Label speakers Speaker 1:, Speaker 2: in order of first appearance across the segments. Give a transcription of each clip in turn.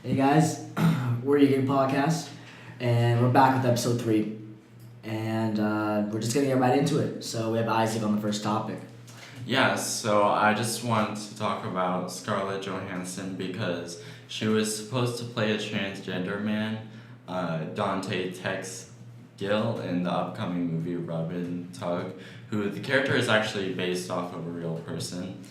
Speaker 1: Hey guys, we're EGIG Podcast, and we're back with episode 3. And we're just gonna get right into it. So we have Isaac on the first topic.
Speaker 2: Yeah, so I just want to talk about Scarlett Johansson because she was supposed to play a transgender man, Dante Tex Gill, in the upcoming movie Robin Tug, who the character is actually based off of a real person.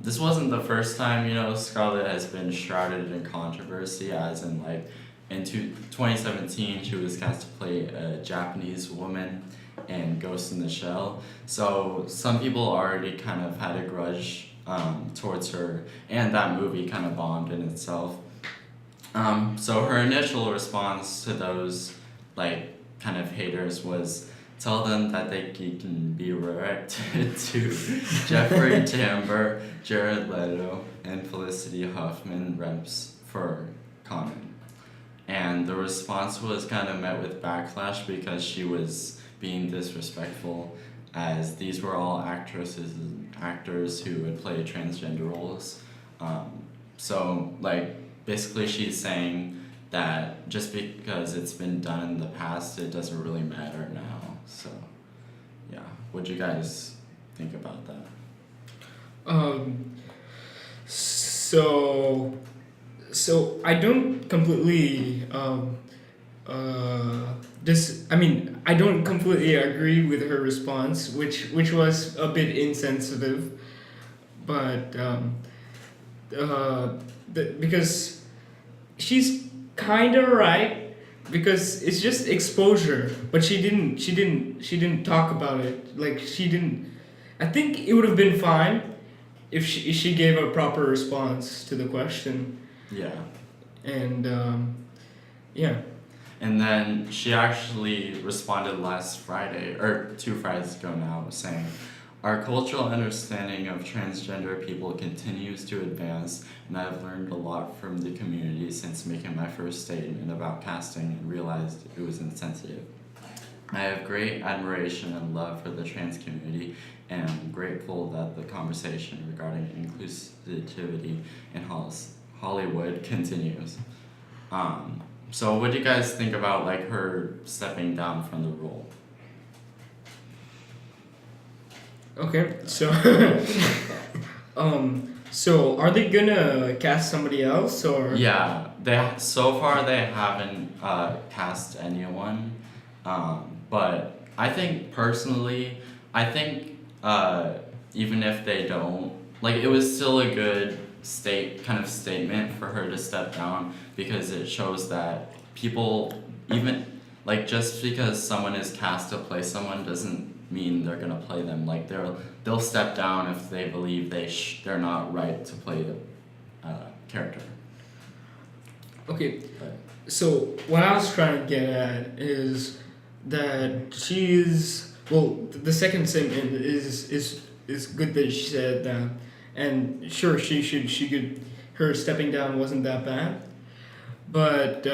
Speaker 2: This wasn't the first time, Scarlett has been shrouded in controversy, as in, like, in 2017, she was cast to play a Japanese woman in Ghost in the Shell. So some people already kind of had a grudge towards her, and that movie kind of bombed in itself. So her initial response to those, like, kind of haters was tell them that they can be directed to Jeffrey Tambor, Jared Leto, and Felicity Huffman reps for comment. And the response was kind of met with backlash because she was being disrespectful, as these were all actresses and actors who would play transgender roles. So, like, basically she's saying that just because it's been done in the past, it doesn't really matter now. So, yeah. What do you guys think about that?
Speaker 3: So I don't completely I don't completely agree with her response, which was a bit insensitive, but because she's kind of right, because it's just exposure, but she didn't talk about it. Like, she didn't. I think it would have been fine if she gave a proper response to the question.
Speaker 2: Yeah.
Speaker 3: And yeah.
Speaker 2: And then she actually responded last Friday, or 2 Fridays ago now, saying, "Our cultural understanding of transgender people continues to advance, and I've learned a lot from the community since making my first statement about casting and realized it was insensitive. I have great admiration and love for the trans community, and I'm grateful that the conversation regarding inclusivity in Hollywood continues." So what do you guys think about, like, her stepping down from the role?
Speaker 3: Okay, so so are they gonna cast somebody else, or?
Speaker 2: Yeah, so far they haven't cast anyone, but I think personally, even if they don't, like, it was still a good statement for her to step down, because it shows that people, even, like, just because someone is cast to play someone doesn't mean they're gonna play them. Like, they'll step down if they believe they're not right to play the character.
Speaker 3: Okay,
Speaker 2: But,
Speaker 3: so what I was trying to get at is that the second statement is good that she said that, and sure, her stepping down wasn't that bad, but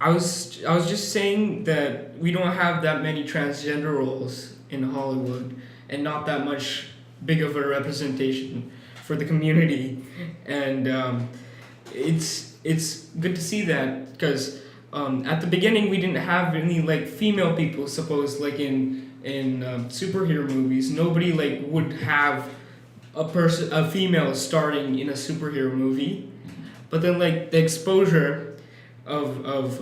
Speaker 3: I was just saying that we don't have that many transgender roles in Hollywood, and not that much big of a representation for the community, and it's good to see that, because at the beginning we didn't have any, like, female people. Suppose, like, in superhero movies, nobody, like, would have a female starting in a superhero movie, but then, like, the exposure of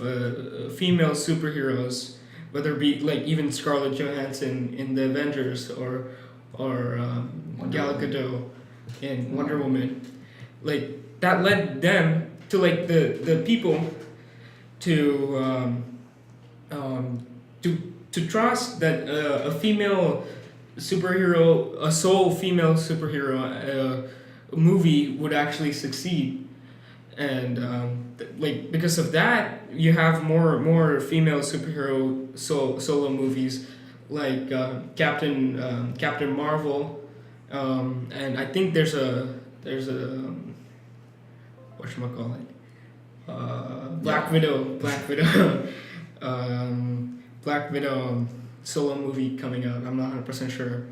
Speaker 3: female superheroes, whether it be, like, even Scarlett Johansson in the Avengers, or Gal Gadot in Wonder Woman, like, that led them to, like, the people to trust that a female superhero, a sole female superhero movie would actually succeed, and like, because of that, you have more female superhero solo movies, like Captain Marvel, and I think there's a whatchamacallit, Black Widow Black Widow solo movie coming out. I'm not 100% sure,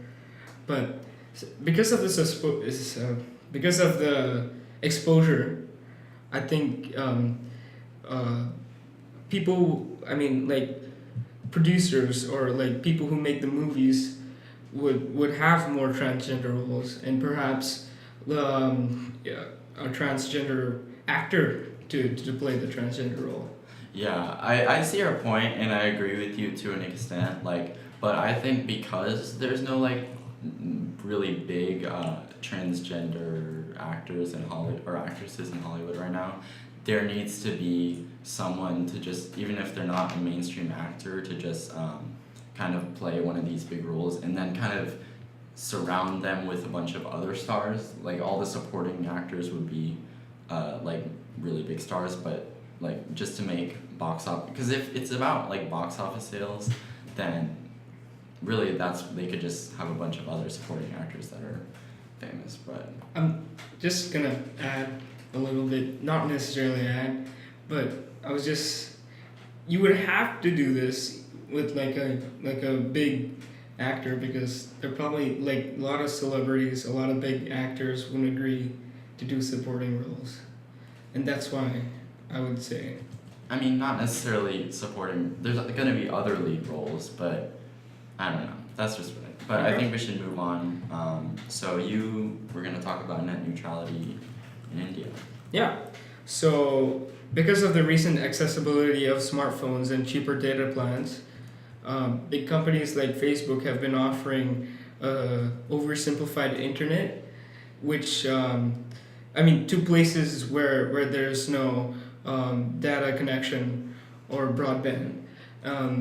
Speaker 3: but because of because of the exposure, I think people, I mean, like producers or like people who make the movies would have more transgender roles, and perhaps yeah, a transgender actor to play the transgender role.
Speaker 2: Yeah, I see your point and I agree with you to an extent. Like, but I think because there's no like really big transgender actors in Hollywood or actresses in Hollywood right now, there needs to be someone to just, even if they're not a mainstream actor, to just kind of play one of these big roles and then kind of surround them with a bunch of other stars. Like all the supporting actors would be like really big stars, but like just to make box office, because if it's about like box office sales, then really that's, they could just have a bunch of other supporting actors that are famous. But
Speaker 3: I'm just gonna add a little bit, not necessarily add, but I was just, you would have to do this with like a big actor, because they're probably like a lot of celebrities, a lot of big actors wouldn't agree to do supporting roles, and that's why I would say.
Speaker 2: I mean, not necessarily supporting. There's gonna be other lead roles, but I don't know. That's just what but I
Speaker 3: Okay.
Speaker 2: think we should move on. So we're gonna talk about net neutrality in India.
Speaker 3: Yeah. So, because of the recent accessibility of smartphones and cheaper data plans, big companies like Facebook have been offering oversimplified internet, which, to places where there's no data connection or broadband.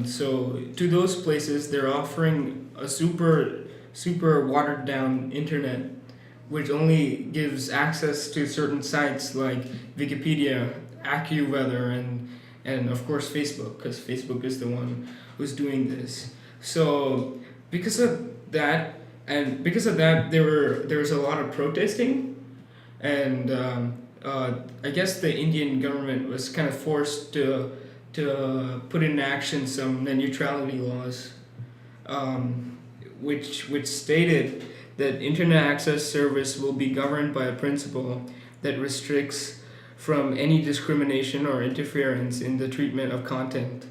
Speaker 3: So, to those places, they're offering a super watered down internet, which only gives access to certain sites like Wikipedia, AccuWeather, and of course Facebook, because Facebook is the one who's doing this. So because of that, there was a lot of protesting, and I guess the Indian government was kind of forced to put in action some net neutrality laws, which stated that internet access service will be governed by a principle that restricts from any discrimination or interference in the treatment of content.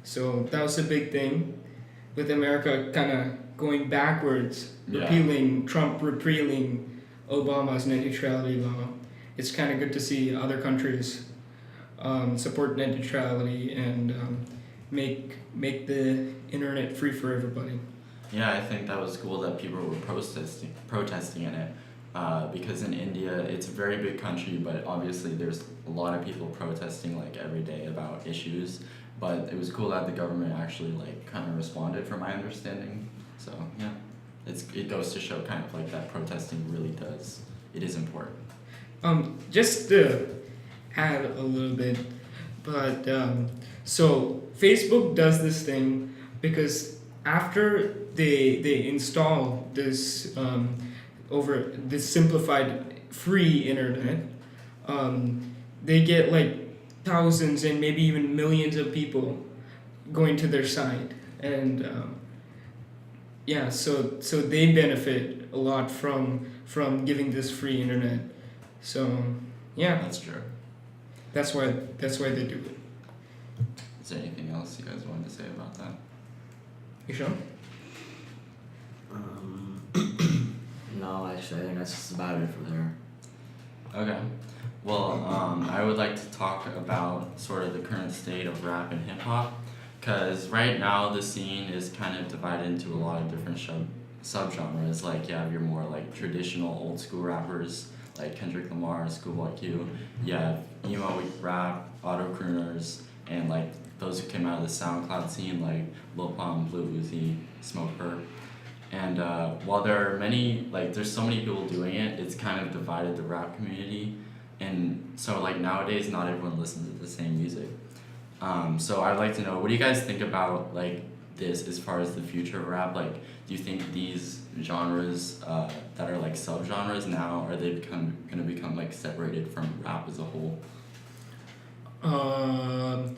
Speaker 3: So that was a big thing, with America kind of going backwards, Trump repealing Obama's net neutrality law. It's kind of good to see other countries support net neutrality and make the internet free for everybody.
Speaker 2: Yeah, I think that was cool that people were protesting in it, because in India it's a very big country, but obviously there's a lot of people protesting like every day about issues. But it was cool that the government actually like kind of responded, from my understanding. So yeah, it goes to show kind of like that protesting really does, it is important.
Speaker 3: Just to add a little bit, but so Facebook does this thing because after they install this over this simplified free internet, they get like thousands and maybe even millions of people going to their site, and so they benefit a lot from giving this free internet. So yeah,
Speaker 2: That's true.
Speaker 3: that's why they do it.
Speaker 2: Is there anything else you guys wanted to say about that?
Speaker 3: You sure?
Speaker 1: No, actually, I think that's just about it for there.
Speaker 2: Okay. Well, I would like to talk about sort of the current state of rap and hip hop, because right now the scene is kind of divided into a lot of different subgenres. Like you have your more like traditional old school rappers like Kendrick Lamar, Schoolboy Q. You have emo rap, auto crooners, and like those who came out of the SoundCloud scene like Lil Pump, Lil Uzi, Smoke Herb. And while there are many, like there's so many people doing it, it's kind of divided the rap community. And so like nowadays not everyone listens to the same music. So I'd like to know, what do you guys think about like this as far as the future of rap? Like, do you think these genres that are like subgenres now, are they gonna become like separated from rap as a whole?
Speaker 3: I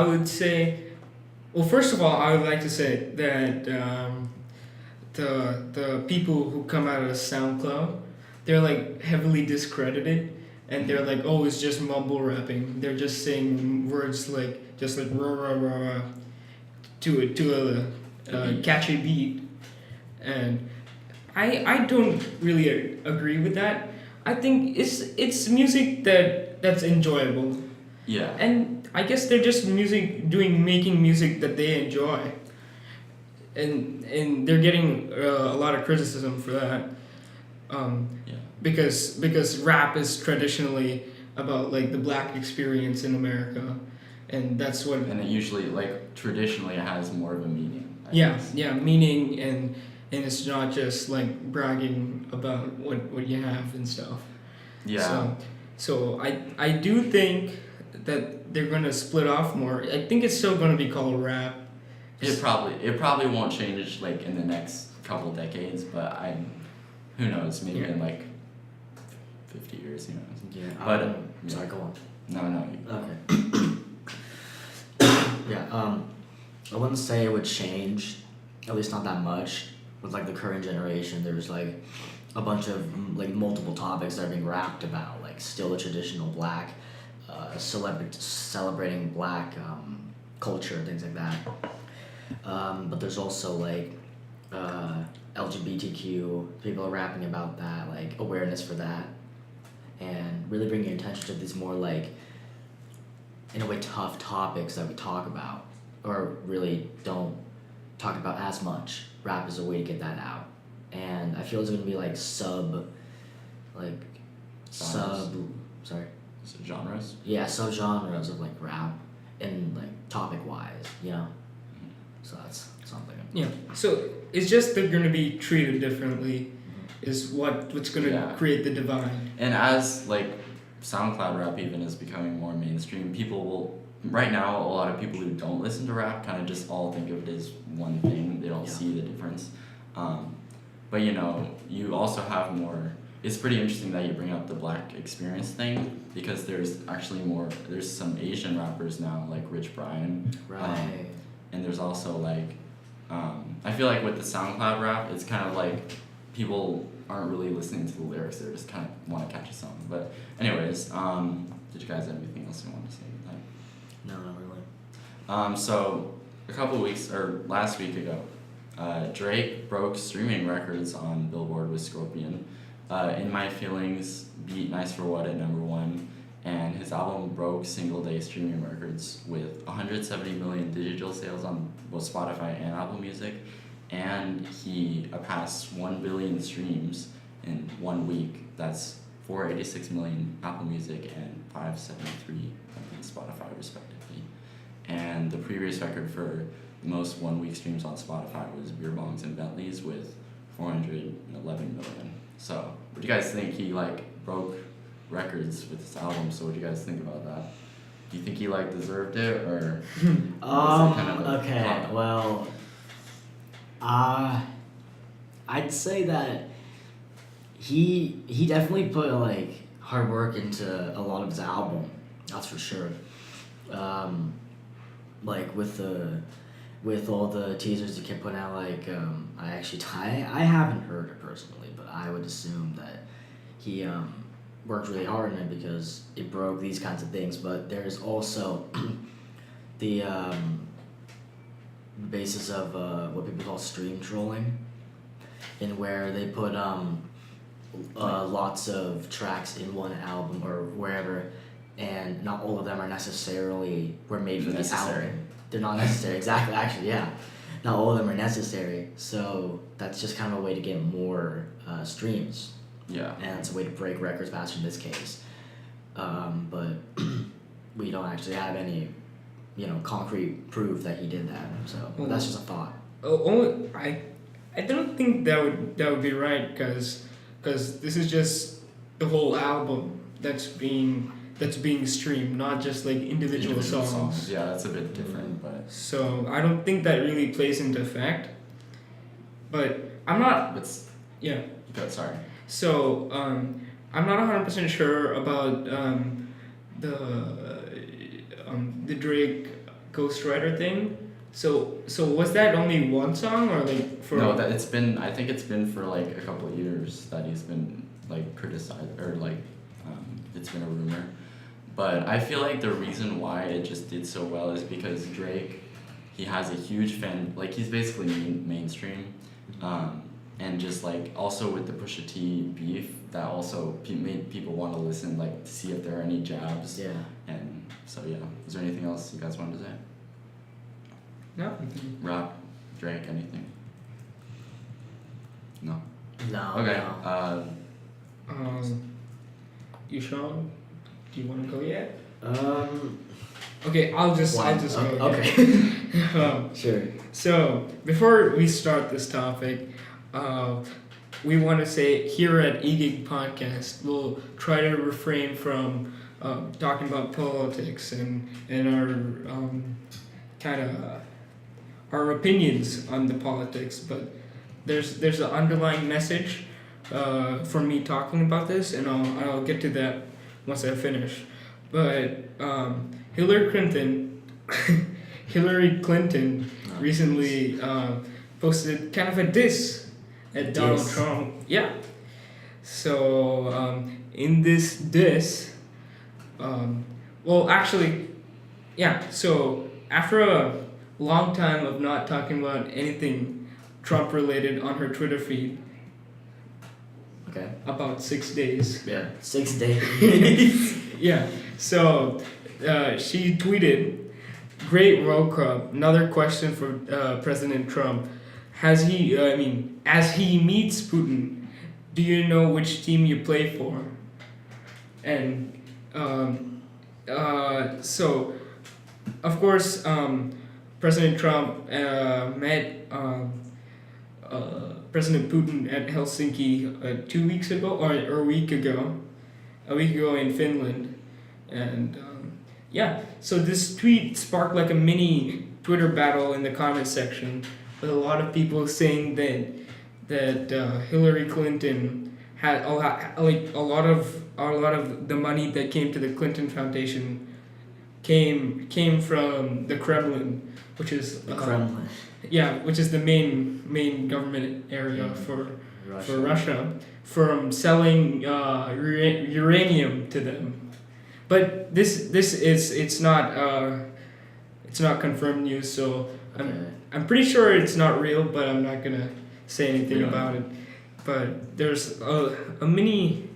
Speaker 3: would say, well, first of all, I would like to say that the people who come out of SoundCloud, they're like heavily discredited, and they're like, oh, it's just mumble rapping. They're just saying words like just like rah rah rah rah to a catchy beat, and I don't really agree with that. I think it's music that's enjoyable,
Speaker 2: Yeah.
Speaker 3: and I guess they're just making music that they enjoy, and they're getting a lot of criticism for that,
Speaker 2: Yeah.
Speaker 3: because rap is traditionally about like the black experience in America, and that's what
Speaker 2: And it usually, like, traditionally has more of a meaning. I
Speaker 3: yeah
Speaker 2: guess.
Speaker 3: yeah meaning, and it's not just like bragging about what you have and stuff.
Speaker 2: Yeah.
Speaker 3: So I do think that they're gonna split off more. I think it's still gonna be called rap.
Speaker 2: It probably won't change like in the next couple decades, but who knows? Maybe
Speaker 3: Yeah.
Speaker 2: in like 50 years, who knows?
Speaker 1: Yeah.
Speaker 2: But
Speaker 1: Sorry, go on.
Speaker 2: no.
Speaker 1: Okay. Yeah. I wouldn't say it would change, at least not that much. With like the current generation, there's like a bunch of like multiple topics that are being rapped about, like still the traditional black, celebrating black culture, things like that. But there's also like LGBTQ people are rapping about that, like awareness for that, and really bringing attention to these more like, in a way, tough topics that we talk about or really don't talk about as much. Rap is a way to get that out, and I feel it's gonna be like sorry,
Speaker 2: So genres.
Speaker 1: yeah, subgenres of like rap and like topic wise, you know. So that's something.
Speaker 3: Yeah. So it's just they're gonna be treated differently, is what's gonna
Speaker 2: Yeah.
Speaker 3: create the divide.
Speaker 2: And as like SoundCloud rap even is becoming more mainstream, people will right now a lot of people who don't listen to rap kind of just all think of it as one thing. They don't
Speaker 1: Yeah.
Speaker 2: see the difference. But you know, you also have more. It's pretty interesting that you bring up the black experience thing because there's actually more. There's some Asian rappers now like Rich Brian.
Speaker 1: Right.
Speaker 2: And there's also like, I feel like with the SoundCloud rap, it's kind of like people aren't really listening to the lyrics; they just kind of want to catch a song. But anyways, did you guys have anything else you want to say?
Speaker 1: No, not really.
Speaker 2: So a couple weeks or last week ago, Drake broke streaming records on Billboard with Scorpion. In My Feelings beat Nice for What at #1. And his album broke single-day streaming records with 170 million digital sales on both Spotify and Apple Music, and he passed 1 billion streams in 1 week. That's 486 million Apple Music and 573 on Spotify, respectively. And the previous record for the most 1 week streams on Spotify was Beer Bongs and Bentleys with 411 million. So, what do you guys think? He like broke records with this album, so what do you guys think about that? Do you think he like deserved it, or
Speaker 1: Okay,
Speaker 2: flop?
Speaker 1: well, I'd say that he definitely put like hard work into a lot of his album, that's for sure. Like with all the teasers he kept putting out, like I haven't heard it personally, but I would assume that he worked really hard in it because it broke these kinds of things. But there's also the basis of what people call stream trolling, in where they put lots of tracks in one album or wherever, and not all of them are necessarily were made for the
Speaker 2: Necessary.
Speaker 1: album. They're not necessary. Exactly. Actually, yeah. Not all of them are necessary. So that's just kind of a way to get more streams.
Speaker 2: Yeah.
Speaker 1: And it's a way to break records faster in this case. But we don't actually have any, concrete proof that he did that. So that's just a thought.
Speaker 3: I don't think that would be right, because this is just the whole album that's being streamed, not just like individual songs.
Speaker 2: Yeah, that's a bit different, but
Speaker 3: So I don't think that really plays into effect. But I'm not. Yeah.
Speaker 2: Good. Sorry.
Speaker 3: So I'm not 100% sure about the Drake ghostwriter thing. So was that only one song or like for?
Speaker 2: No, that it's been. I think it's been for like a couple of years that he's been like criticized or like it's been a rumor. But I feel like the reason why it just did so well is because Drake, he has a huge fan. Like he's basically mainstream, and just like also with the Pusha T beef, that also made people want to listen, like to see if there are any jabs.
Speaker 1: Yeah.
Speaker 2: And so yeah, is there anything else you guys wanted to say?
Speaker 3: No.
Speaker 2: Rap, Drake, anything? No.
Speaker 1: No.
Speaker 2: Okay.
Speaker 1: No.
Speaker 3: You Sean, do you want to go yet?
Speaker 1: Um.
Speaker 3: Okay, I'll just go.
Speaker 1: Okay.
Speaker 3: um,
Speaker 1: Sure.
Speaker 3: so before we start this topic, we want to say here at EGIG Podcast, we'll try to refrain from talking about politics and our kind of our opinions on the politics, but there's an underlying message for me talking about this, and I'll get to that once I finish. But Hillary Clinton recently posted kind of a diss at Donald Trump. Yeah. So in this diss, well, actually, yeah. So after a long time of not talking about anything Trump related on her Twitter feed,
Speaker 1: Okay.
Speaker 3: about 6 days.
Speaker 1: Yeah. 6 days.
Speaker 3: Yeah. So she tweeted, "Great World Cup. Another question for President Trump. As he meets Putin, do you know which team you play for?" And so, of course, President Trump met President Putin at Helsinki 2 weeks ago or a week ago in Finland, and yeah. So this tweet sparked like a mini Twitter battle in the comment section, with a lot of people saying that Hillary Clinton had a lot of the money that came to the Clinton Foundation came from the Kremlin, which is
Speaker 1: The Kremlin.
Speaker 3: yeah, which is the main government area for Russia, from selling uranium to them. But this is it's not confirmed news, so I'm pretty sure it's not real, but I'm not gonna say anything about it. But there's a mini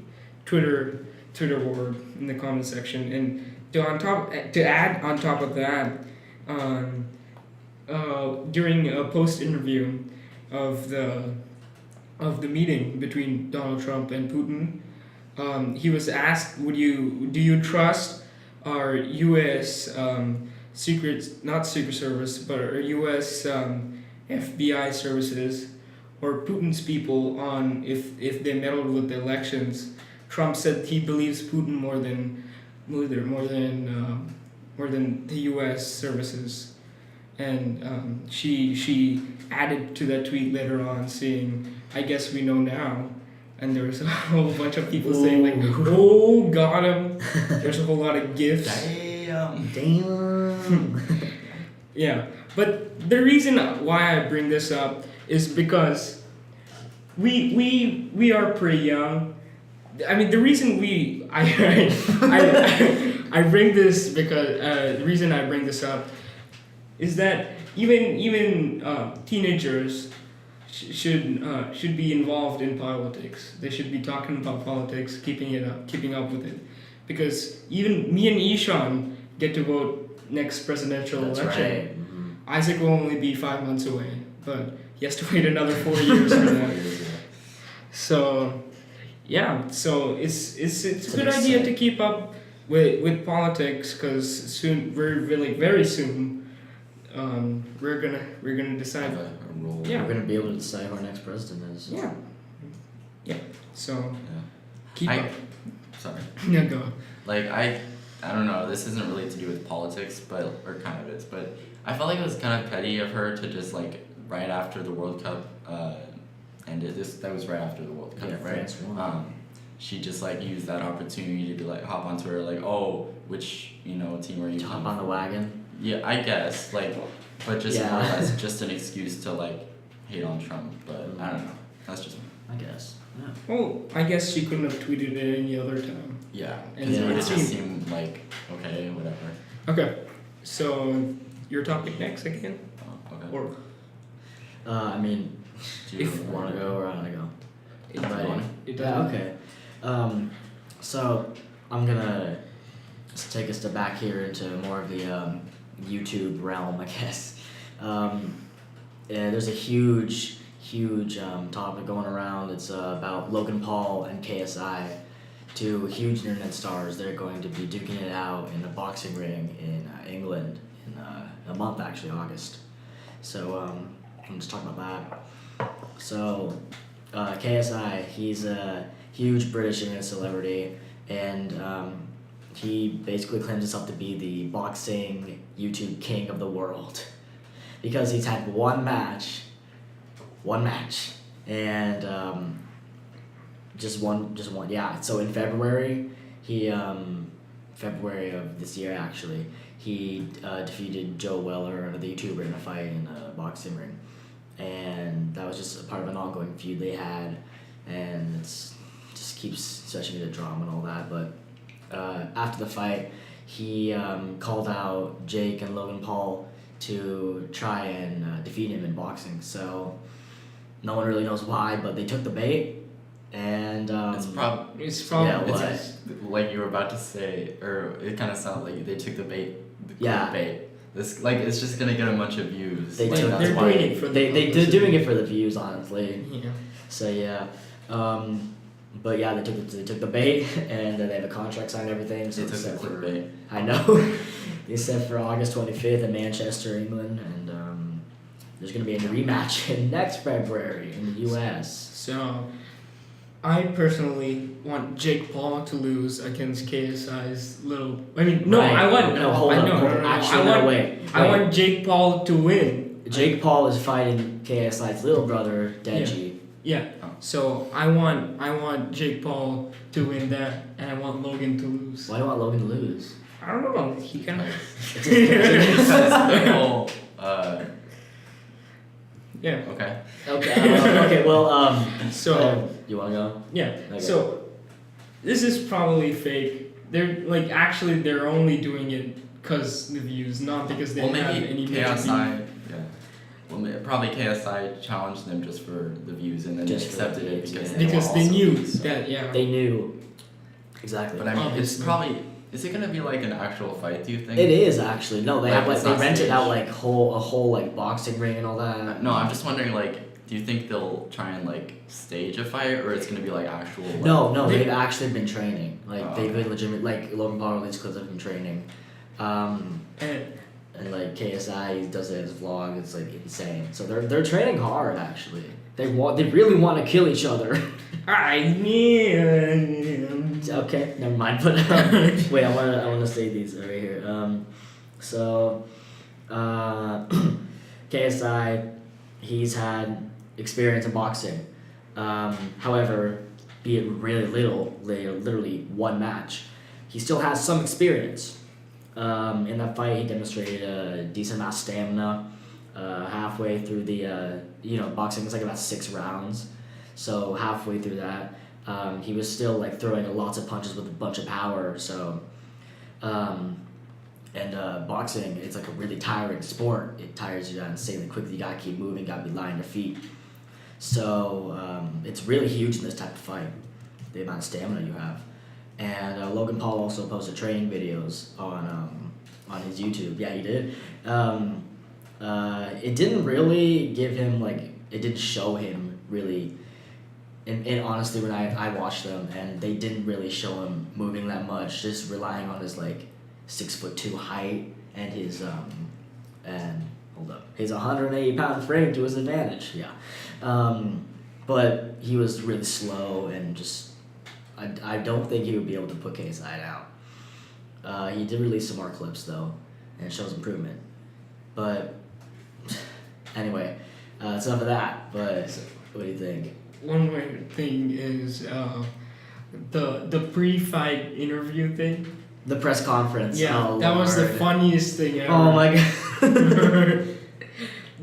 Speaker 3: Twitter war in the comment section, and to add on top of that, during a post interview of the meeting between Donald Trump and Putin, he was asked, do you trust our U.S. Not Secret Service, but our U.S. FBI services or Putin's people on if they meddled with the elections? Trump said he believes Putin more than the U.S. services, and she added to that tweet later on saying, "I guess we know now." And there was a whole bunch of people saying like, "Oh, got him." There's a whole lot of gifs.
Speaker 1: Damn.
Speaker 3: Yeah, but the reason why I bring this up is because we are pretty young. I mean, the reason I bring this because the reason I bring this up is that even teenagers should be involved in politics. They should be talking about politics, keeping up with it, because even me and Ishan get to vote next presidential election.
Speaker 1: Right. Mm-hmm.
Speaker 3: Isaac will only be 5 months away, but he has to wait another 4 years for that. So, yeah. So it's a good idea to keep up with politics, because soon, very soon, we're gonna decide.
Speaker 2: Have a role.
Speaker 3: Yeah.
Speaker 1: We're gonna be able to decide who our next president is.
Speaker 3: Yeah. Yeah. So
Speaker 2: Yeah.
Speaker 3: keep up.
Speaker 2: Sorry.
Speaker 3: Yeah, go.
Speaker 2: Like I don't know. This isn't really to do with politics, or kind of is. But I felt like it was kind of petty of her to just like right after the World Cup ended. That was right after the World Cup,
Speaker 1: Yeah,
Speaker 2: right?
Speaker 1: France won.
Speaker 2: She just like used that opportunity to be like hop onto her like, oh, which team are you?
Speaker 1: To hop on the wagon.
Speaker 2: Yeah, I guess like but just
Speaker 1: Yeah.
Speaker 2: more or less just an excuse to like hate on Trump. But I don't know. That's just me.
Speaker 1: I guess. Yeah.
Speaker 3: Well, I guess she couldn't have tweeted it any other time.
Speaker 2: Yeah,
Speaker 3: And
Speaker 2: it
Speaker 1: Yeah.
Speaker 2: would
Speaker 3: it
Speaker 2: just
Speaker 3: seemed-
Speaker 2: seem like okay, whatever.
Speaker 3: Okay, so your topic next again,
Speaker 2: Oh, okay.
Speaker 3: or
Speaker 1: I mean,
Speaker 2: Do
Speaker 1: if you want to go or I want to go.
Speaker 3: it,
Speaker 1: Right.
Speaker 3: it
Speaker 1: Yeah,
Speaker 3: doesn't.
Speaker 1: okay. So I'm gonna just take a step back here into more of the YouTube realm, I guess. Yeah, there's a huge topic going around. It's about Logan Paul and KSI, two huge internet stars. They're going to be duking it out in a boxing ring in England in a month, actually, August. So I'm just talking about that. So KSI, he's a huge British internet celebrity, and he basically claims himself to be the boxing YouTube king of the world because he's had one match, and just one. Yeah. So in February, February of this year actually, he defeated Joe Weller, another YouTuber, in a fight in a boxing ring, and that was just a part of an ongoing feud they had, and it's just keeps stretching into drama and all that. But after the fight, he called out Jake and Logan Paul to try and defeat him in boxing. So no one really knows why, but they took the bait, and
Speaker 2: It's probably
Speaker 3: It's probably
Speaker 1: Yeah, what?
Speaker 2: it's like you were about to say, or it kind of sounded like they took the bait. The
Speaker 1: Yeah.
Speaker 2: bait. This like it's just gonna get a bunch of views.
Speaker 1: They
Speaker 2: like,
Speaker 1: took-
Speaker 2: that's
Speaker 3: they're
Speaker 2: why.
Speaker 3: doing it for the
Speaker 1: they're
Speaker 3: publicity.
Speaker 1: doing it for the views, honestly.
Speaker 3: Yeah.
Speaker 1: So yeah, but yeah, they took the bait, and they have a contract signed and everything. So
Speaker 2: They
Speaker 1: it's
Speaker 2: took the
Speaker 1: set for,
Speaker 2: clickbait.
Speaker 1: I know. It's set for August 25th in Manchester, England, and there's gonna be a rematch in next February in the U.S.
Speaker 3: So, I personally want Jake Paul to lose against KSI's little. I mean, no,
Speaker 1: Right.
Speaker 3: I want.
Speaker 1: No, hold
Speaker 3: I
Speaker 1: up,
Speaker 3: know,
Speaker 1: hold
Speaker 3: no,
Speaker 1: up.
Speaker 3: no,
Speaker 1: Actually,
Speaker 3: I
Speaker 1: no,
Speaker 3: want.
Speaker 1: wait.
Speaker 3: I want Jake Paul to win.
Speaker 1: Jake Paul is fighting KSI's little brother, Deji.
Speaker 3: Yeah. So I want Jake Paul to win that, and I want Logan to lose.
Speaker 1: Why do you want Logan to lose?
Speaker 3: I don't know. He can.
Speaker 2: Because the whole,
Speaker 3: Yeah.
Speaker 2: okay.
Speaker 1: Okay, well,
Speaker 3: So
Speaker 1: you wanna go?
Speaker 3: yeah.
Speaker 1: Okay.
Speaker 3: So this is probably fake. They're like actually they're only doing it because the views, not because they
Speaker 2: Well,
Speaker 3: have
Speaker 2: maybe
Speaker 3: any major beef.
Speaker 2: KSI. Yeah. Well, probably KSI challenged them just for the views, and then
Speaker 1: Just
Speaker 2: they
Speaker 1: for the
Speaker 2: accepted it
Speaker 1: views,
Speaker 2: because
Speaker 1: yeah.
Speaker 2: they
Speaker 3: Because
Speaker 2: were
Speaker 3: they
Speaker 2: also
Speaker 3: knew
Speaker 2: views, so.
Speaker 3: that yeah.
Speaker 1: They knew. Exactly.
Speaker 2: But I mean, it's
Speaker 3: Obviously.
Speaker 2: probably. Is it gonna be like an actual fight? Do you think?
Speaker 1: It is actually. No, they
Speaker 2: Like,
Speaker 1: have like
Speaker 2: it's
Speaker 1: they
Speaker 2: not
Speaker 1: rented
Speaker 2: staged.
Speaker 1: out like a whole like boxing ring and all that.
Speaker 2: No, I'm just wondering. Like, do you think they'll try and like stage a fight, or it's gonna be like actual? Like,
Speaker 1: No, they've actually been training. Like
Speaker 2: Oh,
Speaker 1: they've
Speaker 2: okay.
Speaker 1: been legitimate. Like Logan Paul released clips of him training,
Speaker 3: And
Speaker 1: and like KSI does it as a vlog. It's like insane. So they're training hard actually. They really want to kill each other. Okay, never mind. But wait, I wanna say these right here. So KSI, he's had experience in boxing. However, be it really little, literally one match, he still has some experience. In that fight, he demonstrated a decent amount of stamina. Halfway through the boxing was like about 6 rounds, so halfway through that. He was still like throwing lots of punches with a bunch of power. So, boxing, it's like a really tiring sport. It tires you out insanely quickly. You gotta keep moving. Gotta be lying on your feet. So it's really huge in this type of fight, the amount of stamina you have. And Logan Paul also posted training videos on his YouTube. Yeah, he did. It didn't really give him it didn't show him really. And honestly, when I watched them, and they didn't really show him moving that much, just relying on his 6'2" height and his his 180-pound frame to his advantage. Yeah, but he was really slow and just I don't think he would be able to put KSI down. He did release some more clips though, and it shows improvement. But anyway, it's enough of that. But what do you think?
Speaker 3: one weird thing is the pre-fight interview thing.
Speaker 1: The press conference.
Speaker 3: Yeah,
Speaker 1: Oh,
Speaker 3: that was the
Speaker 1: Lord.
Speaker 3: funniest thing ever.
Speaker 1: Oh my god.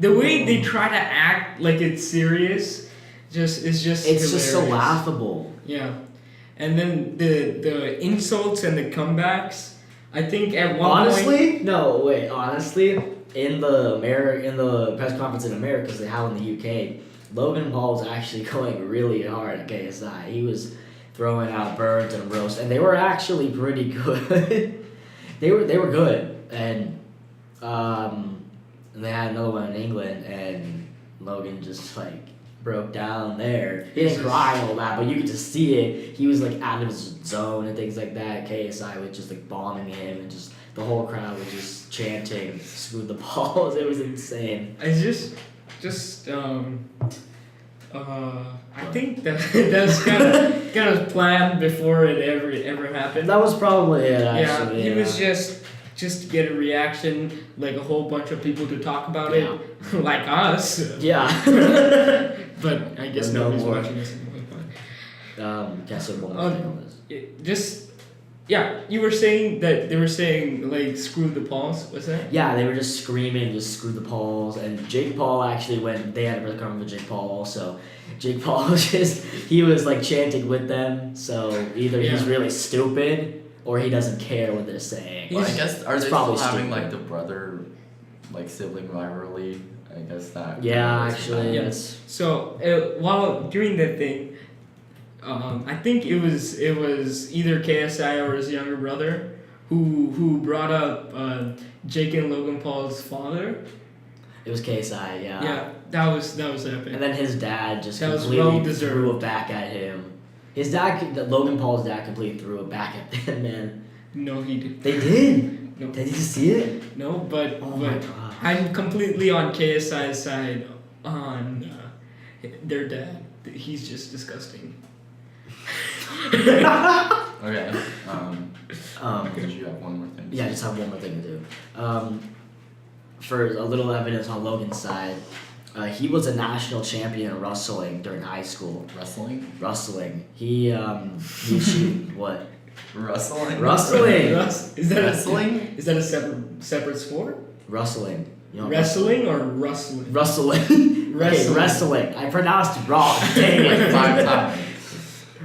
Speaker 3: the way they try to act like it's serious, it's just
Speaker 1: so
Speaker 3: hilarious.
Speaker 1: laughable.
Speaker 3: Yeah, and then the insults and the comebacks. I think at one
Speaker 1: Honestly, in the press conference in America, because they have in the UK, Logan Paul was actually going really hard at KSI. He was throwing out birds and roasts, and they were actually pretty good. they were good, and they had another one in England, and Logan just like broke down there. He didn't cry and all that, but you could just see it. He was like out of his zone and things like that. KSI was just like bombing him, and just the whole crowd was just chanting "screw the balls." It was insane.
Speaker 3: It's I think that's kind of planned before it ever happened.
Speaker 1: That was probably it. Actually,
Speaker 3: He was just to get a reaction, like a whole bunch of people to talk about it, like us.
Speaker 1: Yeah.
Speaker 3: But I guess
Speaker 1: No
Speaker 3: nobody's
Speaker 1: more.
Speaker 3: watching this anyway.
Speaker 1: Can I say one more thing on this?
Speaker 3: You were saying that they were saying like screw the Pauls. What's that?
Speaker 1: Yeah, they were just screaming, just screw the Pauls, and Jake Paul actually they had a press conference with Jake Paul also. Jake Paul he was like chanting with them, so either he's really stupid or he doesn't care what they're saying.
Speaker 2: Well, I guess are they
Speaker 1: probably
Speaker 2: still having
Speaker 1: stupid.
Speaker 2: like the brother, like sibling rivalry? I guess that.
Speaker 1: Yeah, actually,
Speaker 3: Yeah.
Speaker 1: yes.
Speaker 3: So while during that thing, I think it was either KSI or his younger brother who brought up Jake and Logan Paul's father.
Speaker 1: It was KSI, yeah.
Speaker 3: Yeah, that was epic.
Speaker 1: And then his dad just
Speaker 3: That was
Speaker 1: completely
Speaker 3: well-deserved.
Speaker 1: threw it back at him. Logan Paul's dad completely threw it back at them, man.
Speaker 3: No, he did.
Speaker 1: They did.
Speaker 3: No.
Speaker 1: Did you see it?
Speaker 3: No, but
Speaker 1: Oh my
Speaker 3: but
Speaker 1: god.
Speaker 3: I'm completely on KSI's side on their dad. He's just disgusting.
Speaker 2: Okay.
Speaker 1: Um,
Speaker 2: Did you have one more thing?
Speaker 1: Yeah, I just have one more thing to do. For a little evidence on Logan's side, he was a national champion in wrestling during high school.
Speaker 2: Wrestling.
Speaker 1: He what?
Speaker 2: Wrestling.
Speaker 1: Wrestling.
Speaker 3: Is that
Speaker 2: Wrestling?
Speaker 3: Is that a separate sport?
Speaker 1: Wrestling. You know,
Speaker 3: Wrestling or rustling?
Speaker 1: Wrestling. Okay,
Speaker 3: Wrestling.
Speaker 1: wrestling. I pronounced it wrong. Dang it.
Speaker 2: 5 times.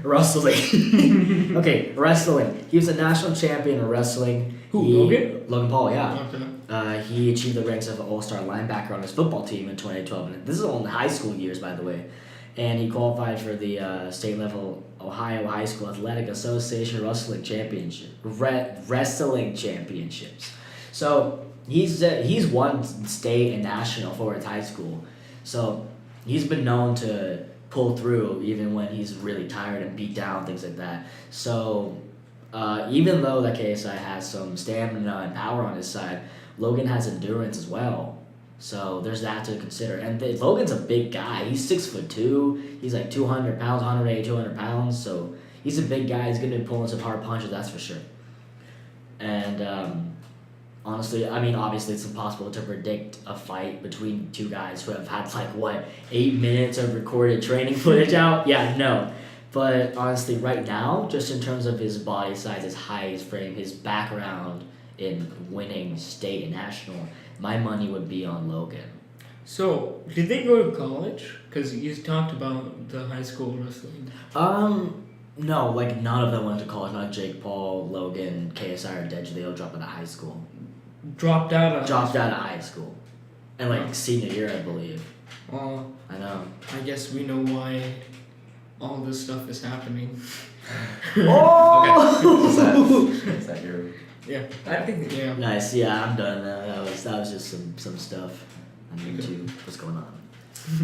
Speaker 1: Wrestling. Okay, wrestling. He was a national champion in wrestling.
Speaker 3: Who, Logan?
Speaker 1: Logan Paul, yeah.
Speaker 3: Okay.
Speaker 1: He achieved the ranks of an all-star linebacker on his football team in 2012. And this is all in the high school years, by the way. And he qualified for the state-level Ohio High School Athletic Association Wrestling Championships. So he's won state and national for his high school. So he's been known to pull through even when he's really tired and beat down, things like that. So even though that KSI has some stamina and power on his side, Logan has endurance as well. So there's that to consider. And Logan's a big guy. He's 6'2". He's like 200 pounds, 180, 200 pounds. So he's a big guy. He's going to be pulling some hard punches, that's for sure. And honestly, I mean, obviously it's impossible to predict a fight between two guys who have had 8 minutes of recorded training footage out? Yeah, no. But honestly, right now, just in terms of his body size, his height, his frame, his background in winning state and national, my money would be on Logan.
Speaker 3: So, did they go to college? Because you talked about the high school wrestling.
Speaker 1: No, none of them went to college. Not Jake Paul, Logan, KSI, or Deji. They all dropped out of high school.
Speaker 3: Dropped out of
Speaker 1: high school. And senior year, I believe.
Speaker 3: Well,
Speaker 1: I know.
Speaker 3: I guess we know why all this stuff is happening.
Speaker 1: Oh!
Speaker 2: Is that your?
Speaker 3: Yeah, I think yeah.
Speaker 1: Nice. Yeah, I'm done now. That was just some stuff. I'm into what's going on.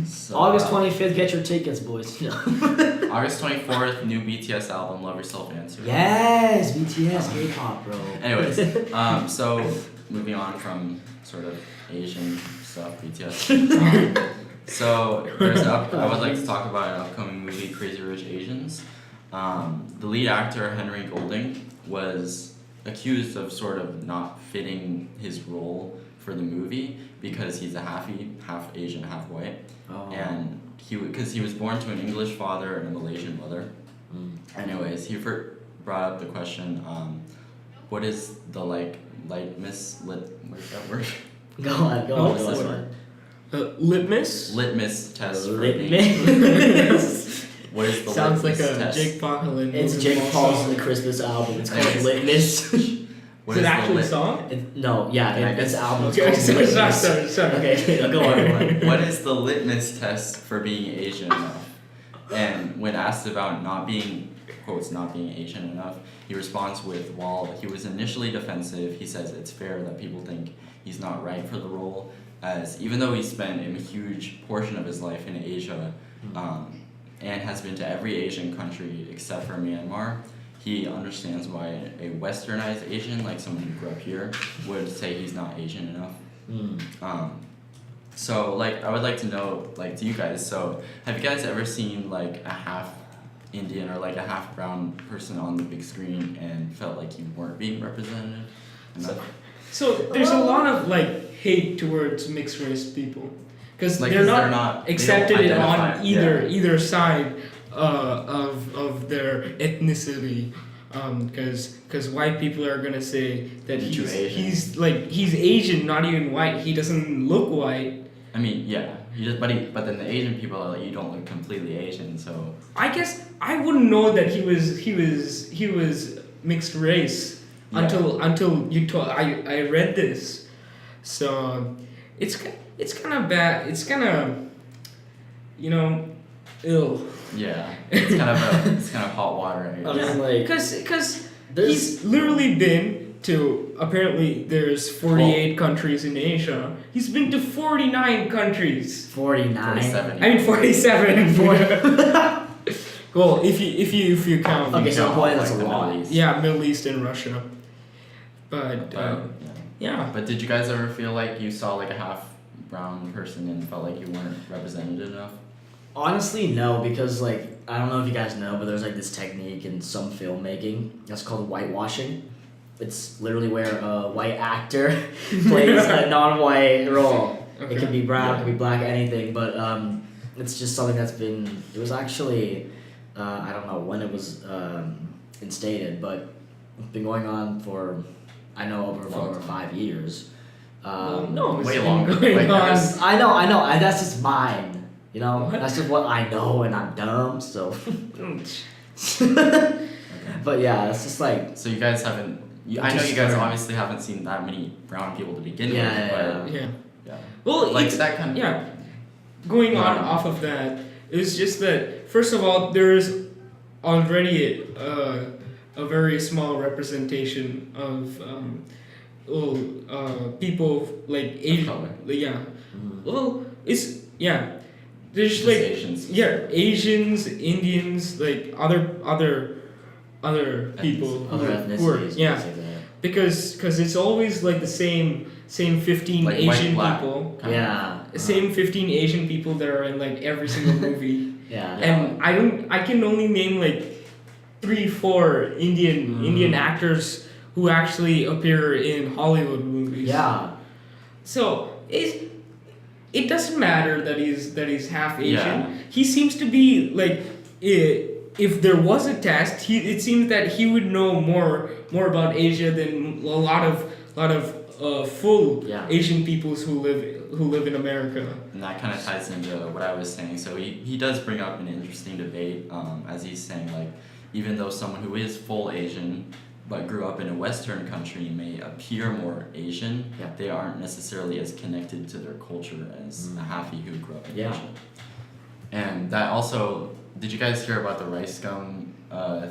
Speaker 2: So,
Speaker 1: August 25th, get your tickets, boys.
Speaker 2: August 24th, new BTS album, Love Yourself Answer.
Speaker 1: Yes, BTS, K-pop, bro.
Speaker 2: Anyways, so moving on from sort of Asian stuff, BTS. So I would like to talk about an upcoming movie, Crazy Rich Asians. The lead actor, Henry Golding, was accused of sort of not fitting his role for the movie because he's a half Asian, half white.
Speaker 1: Oh.
Speaker 2: And because he was born to an English father and a Malaysian mother. Anyways, he brought up the question, what is the what is that word?
Speaker 1: Go on.
Speaker 3: Litmus.
Speaker 2: Litmus test for being Asian.
Speaker 1: Litmus.
Speaker 2: What is the
Speaker 3: Sounds like
Speaker 2: litmus
Speaker 3: a
Speaker 2: test?
Speaker 3: Jake Paul.
Speaker 1: It's Jake Paul's Christmas album. It's called Litmus.
Speaker 2: What
Speaker 3: Is it
Speaker 2: the
Speaker 3: actually a
Speaker 2: lit-
Speaker 3: song?
Speaker 1: No, yeah, it's album. It's
Speaker 3: Okay,
Speaker 1: called
Speaker 3: sorry,
Speaker 1: Litmus.
Speaker 3: sorry.
Speaker 1: Okay, go on.
Speaker 2: What is the litmus test for being Asian enough? And when asked about not being, quotes, not being Asian enough, he responds with, while he was initially defensive, he says it's fair that people think he's not right for the role, as even though he spent a huge portion of his life in Asia, and has been to every Asian country except for Myanmar, he understands why a westernized Asian, like someone who grew up here, would say he's not Asian enough. So like I would like to know, like, to you guys, so have you guys ever seen like a half Indian or like a half brown person on the big screen and felt like you weren't being represented enough?
Speaker 3: So there's a lot of like hate towards mixed race people because
Speaker 2: Like,
Speaker 3: they're
Speaker 2: 'cause
Speaker 3: not
Speaker 2: they
Speaker 3: accepted
Speaker 2: don't identify-
Speaker 3: on either side of their ethnicity. Because white people are gonna say that
Speaker 2: You're too Asian.
Speaker 3: he's Asian, not even white. He doesn't look white.
Speaker 2: I mean, yeah, but then the Asian people are like, you don't look completely Asian, so
Speaker 3: I guess I wouldn't know that he was mixed race
Speaker 2: Yeah.
Speaker 3: until you told I read this, so it's kind of bad. It's kind of ill.
Speaker 2: yeah, it's kind of hot water. I
Speaker 1: I
Speaker 2: guess.
Speaker 1: mean, like,
Speaker 3: Because
Speaker 1: there's
Speaker 3: he's literally been to, apparently there's 48 countries in Asia. He's been to 49 countries.
Speaker 1: 49.
Speaker 2: 47.
Speaker 3: I mean 47. Well, if you count.
Speaker 1: Okay, so
Speaker 2: count,
Speaker 1: boy,
Speaker 2: like,
Speaker 1: that's a
Speaker 2: the
Speaker 1: lot.
Speaker 2: Middle East.
Speaker 3: Yeah, Middle East and Russia. But
Speaker 2: Yeah.
Speaker 3: yeah.
Speaker 2: But did you guys ever feel like you saw like a half brown person and felt like you weren't represented enough?
Speaker 1: Honestly, no, because like I don't know if you guys know, but there's like this technique in some filmmaking that's called whitewashing. It's literally where a white actor plays a non-white role.
Speaker 3: Okay.
Speaker 1: It can be brown, it
Speaker 2: Yeah.
Speaker 1: can be black, anything, but it's just something that's been. It was actually I don't know when it was instated, but it's been going on for I know over 5 years.
Speaker 3: No, it's
Speaker 2: way
Speaker 3: been
Speaker 2: longer.
Speaker 3: going
Speaker 2: Like,
Speaker 3: on.
Speaker 1: I know, and that's just mine. You know,
Speaker 3: What?
Speaker 1: that's just what I know, and I'm dumb. So,
Speaker 2: Okay.
Speaker 1: but yeah, it's just like
Speaker 2: So you guys haven't. I know you guys obviously haven't seen that many brown people to begin with,
Speaker 1: Yeah,
Speaker 2: but
Speaker 3: Yeah.
Speaker 2: yeah.
Speaker 3: Well,
Speaker 2: Like
Speaker 3: it's,
Speaker 2: that kind of.
Speaker 3: yeah. Going on
Speaker 2: Yeah.
Speaker 3: off of that, it's just that first of all, there's already a very small representation of people like Asian.
Speaker 2: color.
Speaker 3: Yeah.
Speaker 1: mm,
Speaker 3: Well, it's yeah. There's
Speaker 2: Just
Speaker 3: like
Speaker 2: Asians.
Speaker 3: yeah, Asians, Indians, like other people
Speaker 1: other
Speaker 3: who are
Speaker 1: ethnicities.
Speaker 3: yeah.
Speaker 1: things like that.
Speaker 3: Because it's always like the same 15
Speaker 2: Like white,
Speaker 3: Asian
Speaker 2: black.
Speaker 3: people.
Speaker 2: Kind of.
Speaker 1: Yeah.
Speaker 3: Same 15 Asian people that are in like every single movie.
Speaker 1: Yeah.
Speaker 3: And I can only name like 3-4 Indian actors who actually appear in Hollywood movies.
Speaker 1: Yeah.
Speaker 3: So it doesn't matter that he's half Asian.
Speaker 2: Yeah.
Speaker 3: He seems to be like if there was a test, it seems that he would know more about Asia than a lot of full
Speaker 1: Yeah.
Speaker 3: Asian peoples who live in America.
Speaker 2: And that kind of ties into what I was saying. So he does bring up an interesting debate, as he's saying, like, even though someone who is full Asian but grew up in a Western country may appear more Asian,
Speaker 1: Yeah.
Speaker 2: they aren't necessarily as connected to their culture as a halfie who grew up in
Speaker 1: Yeah.
Speaker 2: Asia. And that also, did you guys hear about the rice gum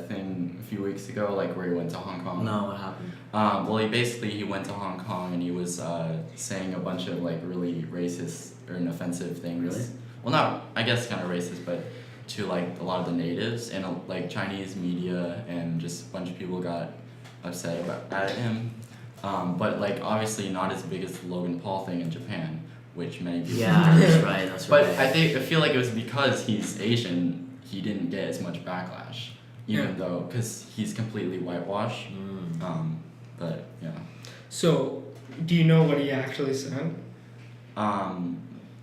Speaker 2: thing a few weeks ago, like where he went to Hong Kong?
Speaker 1: No, what happened?
Speaker 2: Well, he went to Hong Kong and he was saying a bunch of like really racist or offensive things.
Speaker 1: Really?
Speaker 2: Well, not I guess kind of racist, but to like a lot of the natives and like Chinese media and just a bunch of people got upset at him. But like obviously not as big as the Logan Paul thing in Japan, which many people.
Speaker 1: Yeah, that's right. That's
Speaker 2: But
Speaker 1: right.
Speaker 2: I feel like it was because he's Asian, he didn't get as much backlash, even
Speaker 3: Yeah.
Speaker 2: though because he's completely whitewashed.
Speaker 1: Mm.
Speaker 2: But yeah.
Speaker 3: So, do you know what he actually said?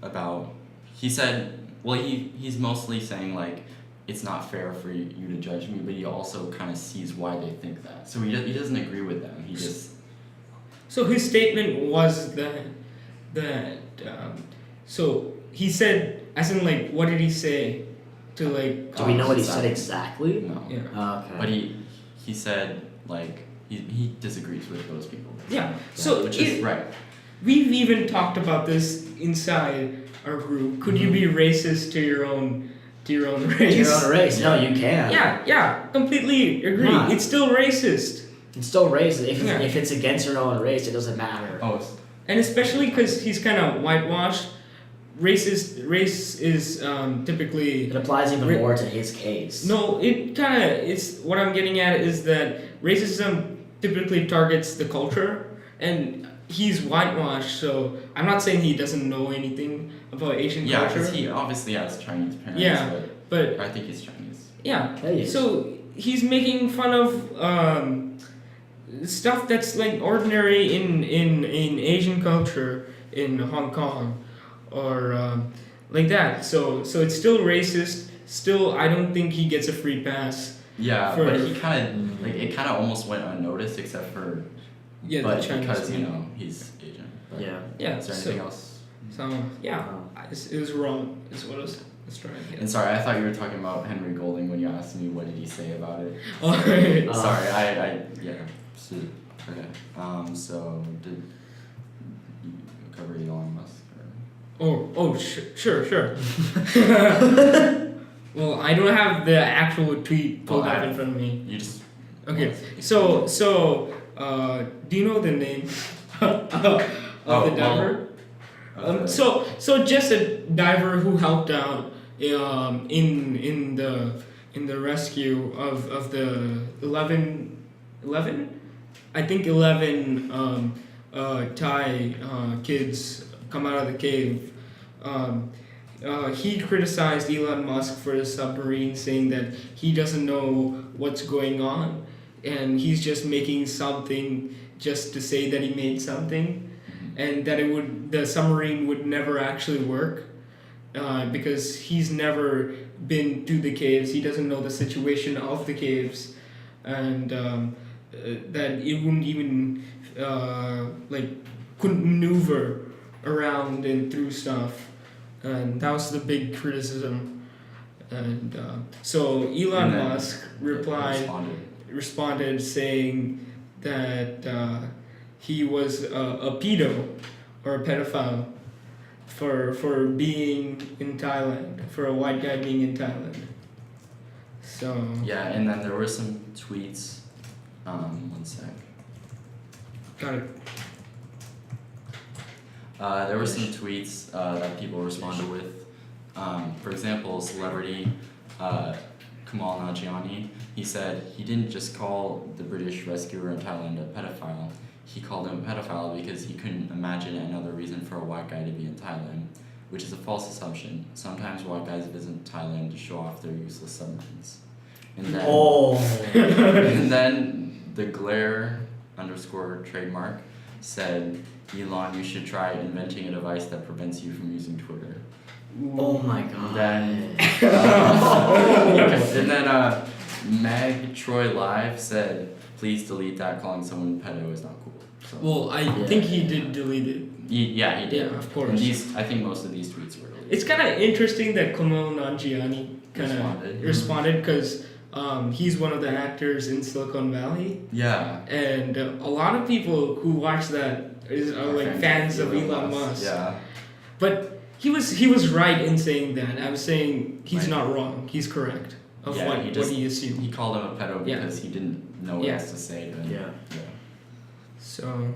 Speaker 2: About he said, well, he's mostly saying like it's not fair for you to judge me, but he also kind of sees why they think that. So he doesn't agree with them. He just
Speaker 3: So his statement was that So he said, as in like, what did he say? To like.
Speaker 1: Do we know what he
Speaker 2: Exactly.
Speaker 1: said exactly?
Speaker 2: No.
Speaker 3: Yeah.
Speaker 1: Okay.
Speaker 2: But he said like he disagrees with those people.
Speaker 3: Yeah. So
Speaker 2: which is right.
Speaker 3: we've even talked about this inside our group. Could you be racist to your own race?
Speaker 1: Your own race? No, you can.
Speaker 3: Yeah, completely agree.
Speaker 1: Nah.
Speaker 3: It's still racist,
Speaker 1: It's still racist. If
Speaker 3: Yeah.
Speaker 1: if it's against your own race, it doesn't matter.
Speaker 2: Oh,
Speaker 3: and especially because he's kind of whitewashed. Race is typically
Speaker 1: It applies even
Speaker 3: Ra-
Speaker 1: more to his case.
Speaker 3: no. It kind of it's what I'm getting at is that racism typically targets the culture, and he's whitewashed. So I'm not saying he doesn't know anything about Asian
Speaker 2: yeah,
Speaker 3: culture.
Speaker 2: because he obviously has Chinese parents.
Speaker 3: Yeah, but
Speaker 2: but I think he's Chinese.
Speaker 3: yeah.
Speaker 1: Hey,
Speaker 3: So he's making fun of stuff that's like ordinary in Asian culture in Hong Kong, or like that. So it's still racist. Still, I don't think he gets a free pass.
Speaker 2: Yeah,
Speaker 3: For-
Speaker 2: but he kind of like it kind of almost went unnoticed except for
Speaker 3: Yeah,
Speaker 2: but
Speaker 3: the Chinese
Speaker 2: because
Speaker 3: one.
Speaker 2: he's Asian. But
Speaker 1: Yeah.
Speaker 3: Yeah.
Speaker 2: Is there anything else?
Speaker 3: So yeah, it was wrong. Is what I was trying to get.
Speaker 2: And sorry, I thought you were talking about Henry Golding when you asked me what did he say about it.
Speaker 3: Oh,
Speaker 2: Sorry, I yeah. So, okay. So did you cover Elon Musk? Or?
Speaker 3: Sure. Well, I don't have the actual tweet pulled
Speaker 2: Well,
Speaker 3: up in front of me.
Speaker 2: You just
Speaker 3: Okay, so do you know the name of the diver? So just a diver who helped out in the rescue of the 11 I think 11 Thai kids come out of the cave. He criticized Elon Musk for the submarine, saying that he doesn't know what's going on, and he's just making something just to say that he made something, and that the submarine would never actually work, because he's never been to the caves. He doesn't know the situation of the caves, and that it wouldn't even couldn't maneuver around and through stuff. And that was the big criticism. And so Elon
Speaker 2: And then
Speaker 3: Musk responded saying that he was a pedo or a pedophile for being in Thailand, for a white guy being in Thailand. So
Speaker 2: Yeah, and then there were some tweets. One sec.
Speaker 3: got it.
Speaker 2: There were some tweets that people responded with. For example, celebrity Kamal Nanjiani, he said he didn't just call the British rescuer in Thailand a pedophile. He called him a pedophile because he couldn't imagine another reason for a white guy to be in Thailand, which is a false assumption. Sometimes white guys visit Thailand to show off their useless submarines. And then, and then the glare _ trademark said, Elon, you should try inventing a device that prevents you from using Twitter.
Speaker 1: Oh my god.
Speaker 2: Then, and then Meg Troy Live said, please delete that, calling someone pedo is not cool. So,
Speaker 3: Well, I think he did delete it.
Speaker 2: he did.
Speaker 3: Yeah, of course.
Speaker 2: And I think most of these tweets were deleted.
Speaker 3: It's kind of interesting that Kamal Nanjiani kind of responded because he's one of the actors in Silicon Valley,
Speaker 2: Yeah.
Speaker 3: and a lot of people who watch that are like fans of Elon Musk.
Speaker 2: Yeah.
Speaker 3: But he was right in saying that. I was saying he's
Speaker 2: Right.
Speaker 3: not wrong. He's correct of
Speaker 2: Yeah,
Speaker 3: what
Speaker 2: he
Speaker 3: he assumed.
Speaker 2: He called him a pedo
Speaker 3: Yeah.
Speaker 2: because he didn't know what
Speaker 3: Yeah.
Speaker 2: else to say. But
Speaker 1: Yeah.
Speaker 3: So,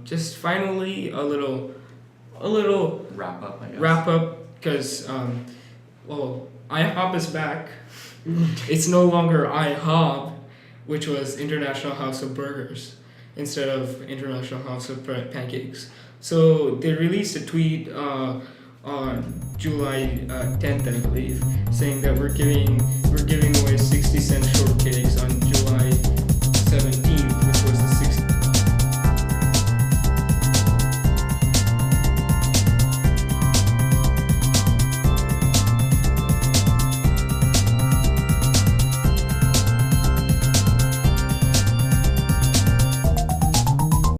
Speaker 3: just finally a little
Speaker 2: Wrap up, I guess.
Speaker 3: wrap up because IHOP is back. It's no longer IHOP, which was International House of Burgers instead of International House of Pancakes. So they released a tweet on July 10th, I believe, saying that we're giving away 60-cent shortcakes on July